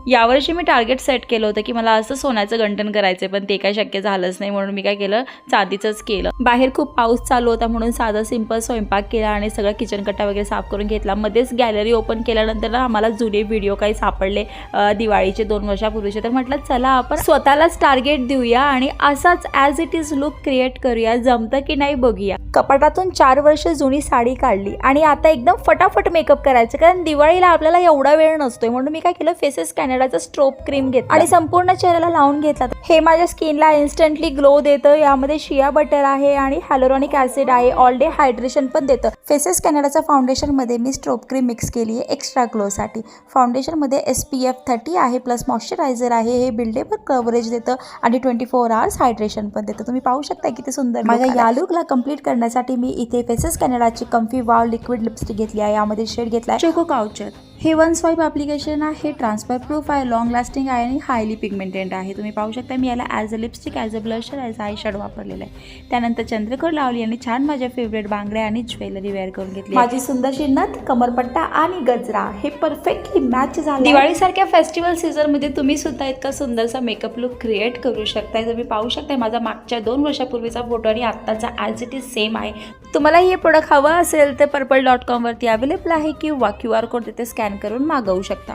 यावर्षी मी target set केलं होतं की मला असं सोन्याचं गंठण करायचं, पण ते काही शक्य झालंच नाही. म्हणून मी काय केलं, चांदीचंच केलं. बाहेर खूप पाऊस चालू होता म्हणून साधा सिंपल स्वयंपाक केला आणि सगळं किचन कट्टा वगैरे साफ करून घेतला. मध्येच गॅलरी ओपन केल्यानंतर ना आम्हाला जुने व्हिडिओ काही सापडले दिवाळीचे 2 वर्षापूर्वीचे. तर म्हटलं चला आपण स्वतःलाच टार्गेट देऊया आणि असाच as it is look create करूया. जमतं की नाही बघूया. कपाटातून 4 वर्ष जुनी साडी काढली आणि आता एकदम फटाफट मेकअप करायचं, कारण दिवाळीला आपल्याला एवढा वेळ नसतोय. म्हणून मी काय केलं, फेसेस कॅनडाचा स्ट्रोब क्रीम घेतला आणि संपूर्ण चेहऱ्याला लावून घेतला. हे माझ्या स्किनला इन्स्टंटली ग्लो देतं. यामध्ये शिया बटर आहे आणि हायलोरॉनिक ऍसिड आहे. ऑल डे हायड्रेशन पण देतं. फेसेस कॅनडाचा फाउंडेशन मध्ये मी स्ट्रोब क्रीम मिक्स केली आहे एक्स्ट्रा ग्लो साठी. फाउंडेशन मध्ये SPF 30 आहे प्लस मॉइश्चरायझर आहे. हे बिल्डेबल कव्हरेज देतं आणि 24 आवर्स हायड्रेशन पण देतं. तुम्ही पाहू शकता किती सुंदर. माझ्या या लुकला कम्प्लीट करण्यासाठी मी इथे फेसेस कॅनडाची कम्फी वाव लिक्विड लिपस्टिक घेतली आहे. यामध्ये शेड घेतला चोको काउचर. हे 1 स्वाईप ॲप्लिकेशन आहे. ट्रान्सफर प्रूफ आहे, लॉंग लास्टिंग आहे आणि हायली पिगमेंटेड आहे. तुम्ही पाहू शकता मी याला as a lipstick, as a blusher, as a eye shadow वापरलेलं आहे. त्यानंतर चंद्रकोर लावली आणि छान माझ्या फेवरेट बांगड्या आणि ज्वेलरी वेअर करून घेतली. माझी सुंदरशी नथ, कमरपट्टा आणि गजरा हे परफेक्टली मॅच झाले. दिवाळीसारख्या फेस्टिवल सीझनमध्ये तुम्ही सुद्धा इतका सुंदरसा मेकअप लुक क्रिएट करू शकताय. तुम्ही पाहू शकता माझा मागच्या 2 वर्षापूर्वीचा फोटो आणि आत्ताचा ॲज इट इज सेम आहे. तुम्हाला हे प्रोडक्ट हवं असेल तर purple.com वरती अवेलेबल आहे किंवा QR कोड तिथे स्कॅन करून मागवू शकता.